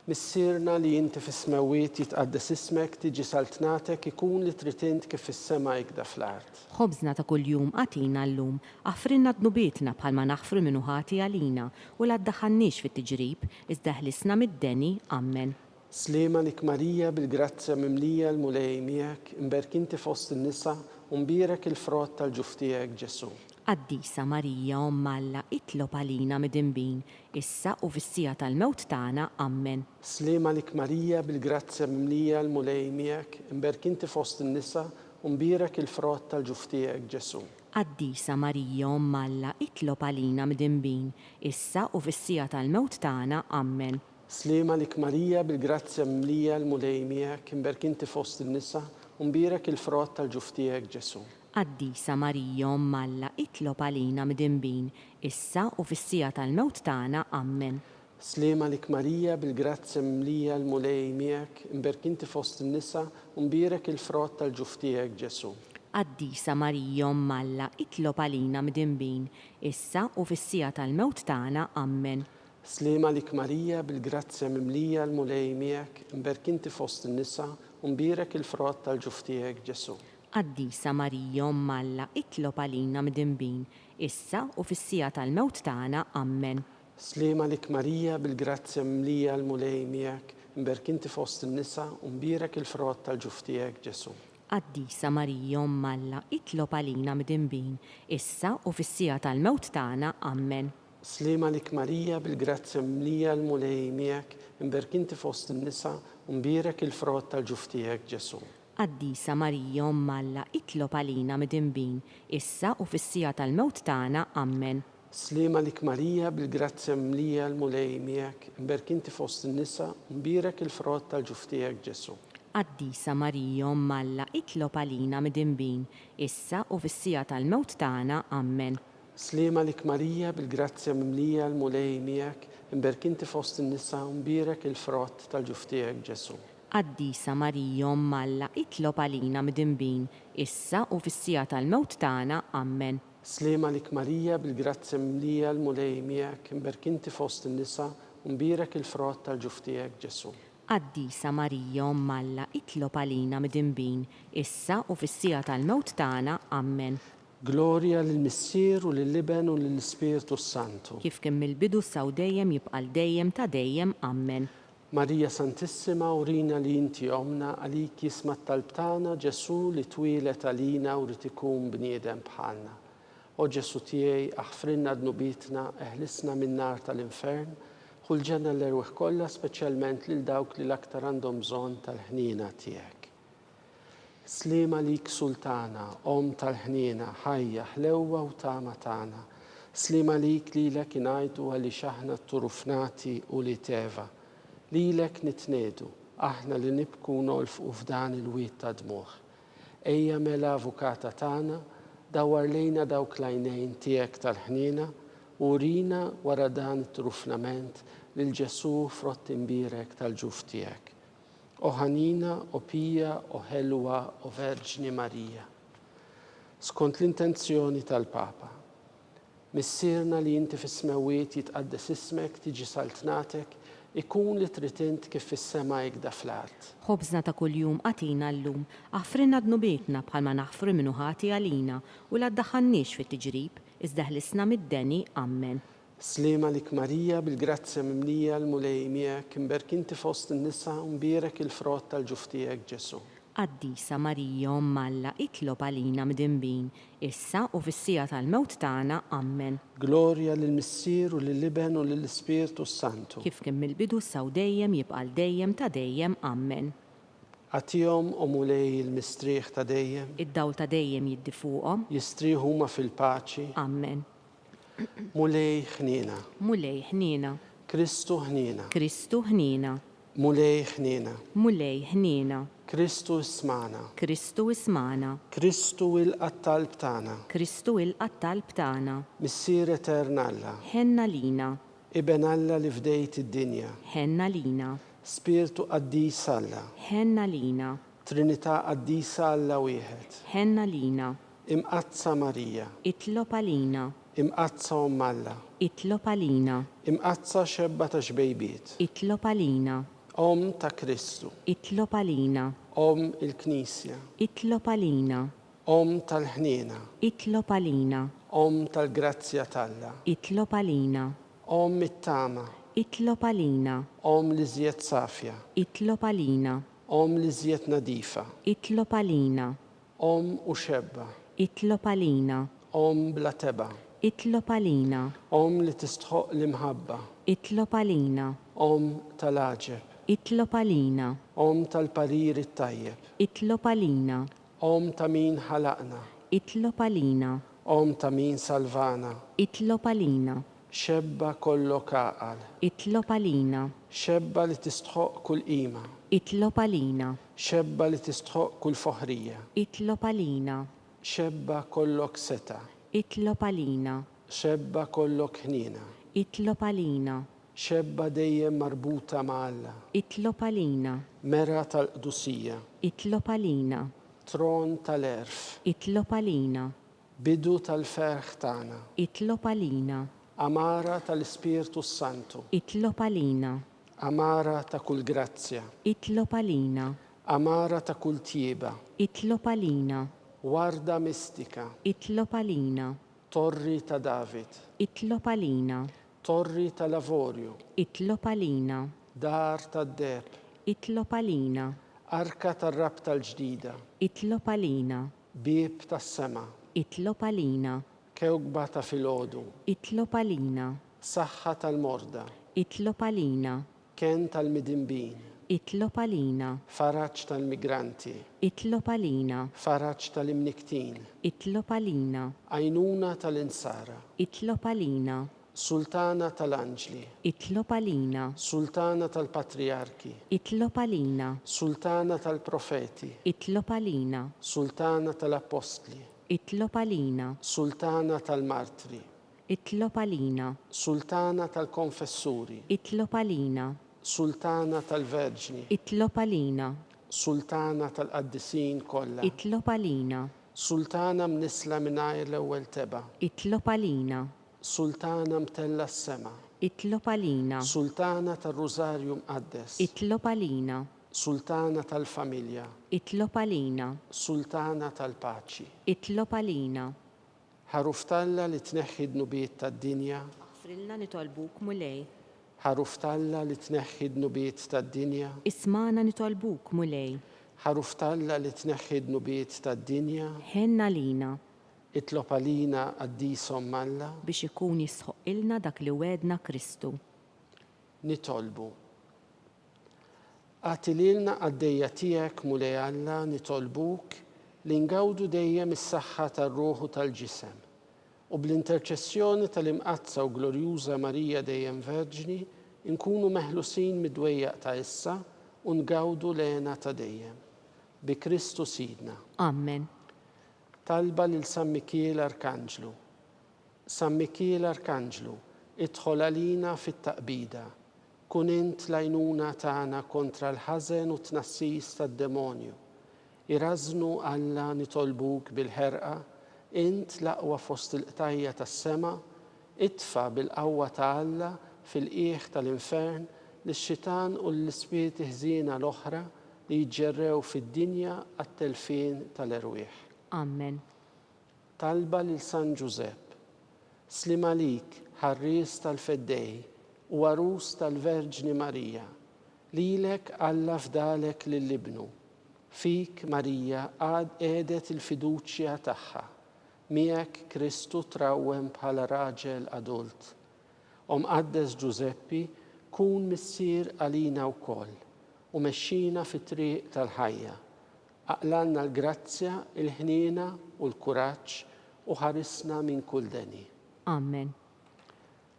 Missierna li inti fis-smawiet jitqaddes ismek, tiġi saltnatek, ikun li tritint kif fis-sema jgda fl-art. Ħobżna ta' kuljum għatina llum, aħfrinna dnubietna bħalma naħfru minnu ħati għalina u la ddaħħalniex fit-tiġrib, iżda ħlisna mid-deni. Amen. Slima lik Marija bil-grazzja mimlija l-mulej miegħek, imberk inti fost in-nisa u mbierek il-frott tal-ġuftijek Ġesu. Qaddisa Marija Omm Alla, itlob għalina midinbin, issa u fis-sija tal-mewt tagħna. Amen. Slima lik Marija bil-grazzja mimlija l-mulej miegħek, imberk inti fost in-nisa u mbierek il-frott tal-ġuf tiegħek Ġesu. Qaddisa Marija Omm Alla, itlob għalina midinbin, issa u fis-sija tal-mewt tagħna. Amen. Slima lik Marija bil-grazzja mimlija l-mulej miegħek, imberk inti fost in-nisa u mbierek il-frott tal-ġuf tiegħek Ġesu. Qaddisa Marija Omm Alla, itlob għalina midinbin, issa u fis-sija tal-mewt tagħna. Amen. Slima lik Marija bil-grazzja mimlija l-mulej miegħek, imberk inti fost in-nisa u mbierek il-frott tal-ġuf tiegħek Ġesu. Qaddisa Marija Omm Alla, itlob għalina midinbin, issa u fis-sija tal-mewt tagħna. Amen. Slima lik Marija bil-grazzja mimlija l-mulej miegħek, imberk inti fost in-nisa u mbierek il-frott tal-ġuf tiegħek Ġesu. Qaddisa Marija Omm Alla, itlob għalina midinbin, issa u fis-sija tal-mewt tagħna. Amen. Slima lik Marija bil-grazzja mimlija l-mulej miegħek, imberk inti fost in-nisa u mbierek il-frott tal-ġuf tiegħek Ġesu. Qaddisa Marija Omm Alla, itlob għalina midinbin, issa u fis-sija tal-mewt tagħna. Amen. Slima lik Marija bil-grazzja mimlija l-mulej miegħek, imberk inti fost in-nisa u mbierek il-frott tal-ġuf tiegħek Ġesu. Qaddisa Marija Omm Alla, itlob għalina midinbin, issa u fis-sija tal-mewt tagħna. Amen. Slima lik Marija bil-grazzja mimlija l-mulej miegħek, imberk inti fost in-nisa u mbierek il-frott tal-ġuf tiegħek Ġesu. Qaddisa Marija Omm Alla, itlob għalina midinbin, issa u fis-sija tal-mewt tagħna. Amen. Slima lik Marija bil-grazzja mimlija l-mulej miegħek, imberk inti fost in-nisa u mbierek il-frott tal-ġuf tiegħek Ġesu. Qaddisa Marija Omm Alla, itlob għalina midinbin, issa u fis-sija tal-mewt tagħna. Amen. Slima lik Marija bil-grazzja mimlija l-mulej miegħek, imberk inti fost in-nisa u mbierek il-frott tal-ġuf tiegħek Ġesu. Qaddisa Marija Omm Alla, itlob għalina midinbin, issa u fis-sija tal-mewt tagħna. Amen. Glorja lill-Missier u lill-Iben u lill-Ispirtu Santu. Kif kemm mill-bidu saw dejjem jibqa' dejjem ta' dejjem. Amen. Marija Santissima, urina li inti omna għalik jisma' talb tagħna Ġesu li twilet għalina u rid ikun bniedem bħalna. O Ġesu tiegħi aħfrinna dnubitna, eħlisna min-nar tal-infern, ħulġenna l-erweħ kollha speċjalment lil dawk li l-aktar għandhom bżonn tal-ħniena tiegħek. Slima lik Sultana, Om tal-ħniena, ħajja, ħlewwa u tama tagħna. Slima lik lilek ingħajdu għalli xaħna turufnati u li teva. Lilek nitnedu, aħna li nibku nolfqu f'dan il-wiet ta' dmuħ. Ejja mela avukata tagħna, dawar lejna dawk l-għajnejn tiegħek tal-ħniena u urina wara dan it-trufnament lil Ġesu frott imbierek tal-ġuf tiegħek. O ħanina, o pija, o ħelwa, o Verġni Marija. Skont l-intenzjoni tal-Papa, missierna li inti fis-smewiet jitqaddes ismek tiġi saltnatek, ikun li tritint kif fis-sema jgda fl-art. Ħobżna ta' kuljum għatina llum, aħfrinna dnubietna bħalma naħfru minnu ħati għalina u la ddaħħalniex fit-tiġrib, iżda ħlisna mid-deni. Amen. Slima lik Marija bil-grazzja mimlija l-mulej miegħek, imberk inti fost in-nisa u mbierek il-frott tal-ġuf tiegħek Ġesu. Qaddisa Marija Omm Alla, itlob għalina midinbin, issa u fis-sija tal-mewt tagħna. Amen. Glorja lill-Missier u lill-Iben u lill-Ispirtu Santu. Kif kemm mill-bidu saw dejjem jibqa' dejjem ta' dejjem. Amen. Għatihom o mulej il-mistrieħ ta' dejjem, Id-dawl ta' dejjem jiddi fuqhom. jistrieħu huma fil-paċi. Amen. Mulej ħniena, Mulej ħniena, Kristu ħniena, Kristu ħniena, mulej ħniena, mulej ħniena, Kristu ismana, Kristu ismana, Kristu il-qattalb tagħna, Kristu il-qattalb tagħna, Missier Eternalla, ħenna lina, Iben Alla li fdejt id-dinja, ħenna lina, Spiritu Qaddis Alla, ħenna lina, Trinità Qaddisa Alla wieħed, ħenna lina, imqazza Marija, itlob għalina, imqazza Omm Alla, itlob għalina, imqazza xebba ta' xbejbiet, itlob għalina, Om ta' Kristu, itlob għalina, Om il-Knisja, itlob għalina, Om tal-ħniena, itlob għalina, Om tal-grazzja talla, itlob għalina, Om it-tama, itlob għalina, Om li żjed safja, itlob għalina, Om li żjed nadifa, itlob għalina, Om u xebba, itlob għalina, bla teba, itlob għalina, li tistħoq l-imħabba, itlob għalina, tal-aġeb, itlob għalina, tal-parir it-tajjeb, itlob għalina, ta' min ħalaqna, itlob għalina, ta' min salvana, itlob għalina, xebba kollok għaqal, itlob għalina, xebba li tistħoq kull qima, itlob għalina, xebba li tistħoq kull foħrija, itlob għalina, xebba kollok seta, itlob għalina, xebba kollok ħnina, itlob għalina, xebba dejjem marbuta ma' Alla, itlob għalina, mera tal-qdusija, itlob għalina, tron tal-erf, itlob għalina, bidu tal-ferħ tagħna, itlob għalina, amara tal-Ispirtu Santu, itlob għalina, amara ta' kull grazzja, itlob għalina, amara ta' kull tjieba, itlob għalina, warda mistika, itlob għalina, torri ta' David, itlob għalina, torri ta' lavorju, itlob għalina, dar ta' deb, itlob għalina, arka tar-rab tal-ġdida, itlob għalina, bieb tas-sema, itlob għalina, kewkba ta' filgħodu, itlob għalina, saħħa tal-morda, itlob għalina, ken tal-midinbin, itlob għalina, faraġġ tal-migranti, itlob għalina, faraġġ tal-imniktin, itlob għalina, għajnuna tal-insara, itlob għalina, sultana tal-anġli, itlob għalina, sultana tal-patriarki, itlob għalina, sultana tal-profeti, itlob għalina, sultana tal-apostli, itlob għalina, sultana tal-martri, itlob għalina, sultana tal-konfessuri, itlob għalina, sultana tal-verġni, itlob għalina, sultana tal-qaddisin kollha, itlob għalina, sultana mnisla mingħajr l-ewwel teba, itlob għalina, sultana mtella s-sema, itlob għalina, sultana tal-Rużarju mqaddes, itlob għalina, sultana tal-familja, itlob għalina, sultana tal-paċi, itlob għalina, ħaruftalla li tneħħi d-nubiet tad-dinja, frilna nitolbuk mulej, ħaruftalla li tneħħi d-nubiet tad-dinja, ismana nitolbuk mulej, ħaruftalla li tneħħi d-nubiet tad-dinja, ħenna lina, itlob għalina għaddisom Alla, biex ikun jisħoq ilna dak li wedna Kristu. nitolbu. Għatililna għaddejja tiegħek mulej Alla nitolbuk li ngawdu dejjem is-saħħa tar-ruħu tal-ġisem u bl-interċessjoni tal-imqazza u glorjuża Marija dejjem Verġni nkunu meħlusin mid-dwejjaq ta' issa u ngawdu lena ta' dejjem. Bi Kristu Sidna. Amen. Talba lil San Mikiel Arkanġlu. San Mikiel Arkanġlu, idħol għalina fit-taqbida. Kun int l-għajnuna tagħna kontra l-ħażen u tnassis tad-demonju. Irażnu Alla nitolbuk bil-ħerqa, int l-aqwa fost il-qtajja tas-sema, itfa bil-qawwa ta' Alla fil-qiegħ tal-infern lix-xitan u l-ispieti ħżiena l-oħra li jġerrew fid-dinja għat-telfien tal-erwieħ. Amen. Talba lil San Giuseppe, slim għalik ħarries tal-feddej u għarus tal-Verġni Marija, lilek Alla fdalek lill-ibnu, fik Marija għad edet il-fiduċja tagħha, miegħek Kristu trawwem bħala raġel adult. Qaddes Giuseppi, kun missier għalina wkoll u mexxina fit-triq tal-ħajja. Aqlanna l-grazzja, il-ħniena u l-kuraġġ u ħarisna minn kull deni. Amen.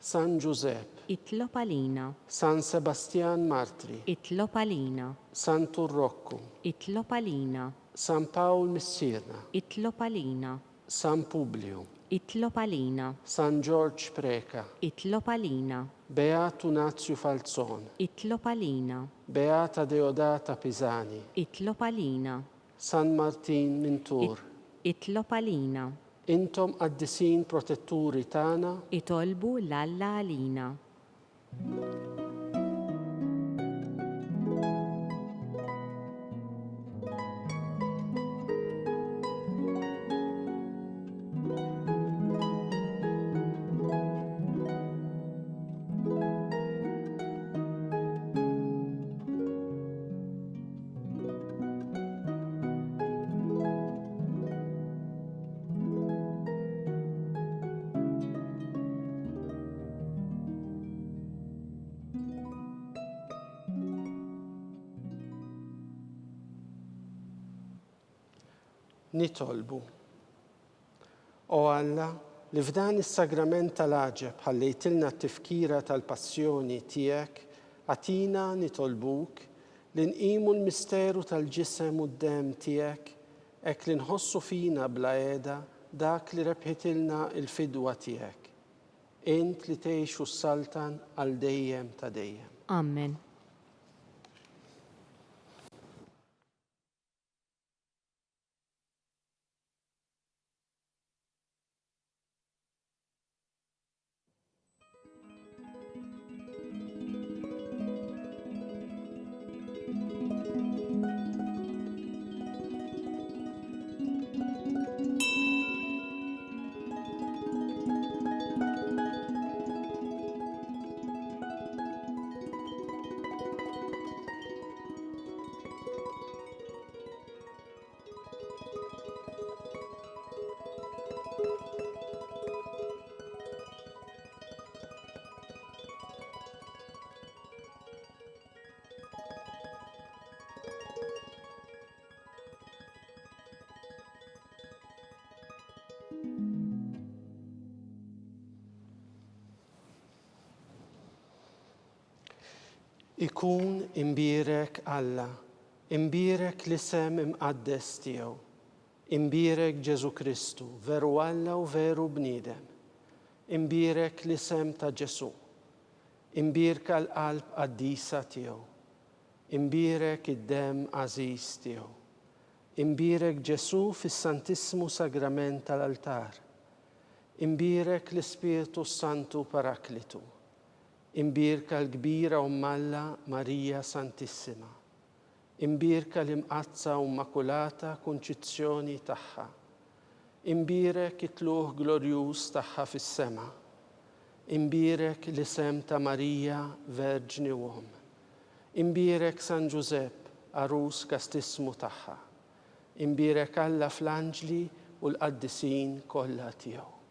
San Giuseppe, Itlob għalina, San Sebastian Martri, itlob għalina, San Turrocco, itlob għalina, San Paul Missirna, itlob għalina, San Publio, itlob għalina, San George Preka, itlob għalina, Beatu Nazio Falzon, itlob għalina, Beata Deodata Pisani, itlob għalina, San Martin Mintur. itlob għalina, Intom qaddisin protetturi tagħna, itolbu l-Alla għalina. nitolbu. O Alla, li f'dan is-sagrament tal-għaġeb ħallejtilna t-tifkira tal-passjoni tiegħek, għatina nitolbuk li nqimu l-misteru tal-ġisem u d-dem tiegħek, hekk li nħossu fina bla qiegħda dak li rebħitilna il-fidwa tiegħek. Int li tgħixu s-saltan għal dejjem ta' dejjem. Amen. Ikun imbierek Alla, imbierek l-isem imqaddes tiegħu, imbierek Ġesu Kristu, veru Alla u veru bniedem, imbierek l-isem ta' Ġesu, imbierka l-qalb qaddisa tiegħu, imbierek id-dem għażiż tiegħu, imbierek Ġesu fis-Santissimu Sagrament tal-altar, imbierek l-Ispiritu Santu Paraklitu, imbierka l-kbira Alla Marija Santissima, imbierka l-imqazza u immakulata kunċizzjoni tagħha, imbierek it-tluħ glorjuż tagħha fis-sema, imbierek l-isem ta' Marija Verġni Uom, imbierek San Giuseppe arus kastismu tagħha, imbierek Alla fl-anġli u l-qaddisin kollha tiegħu.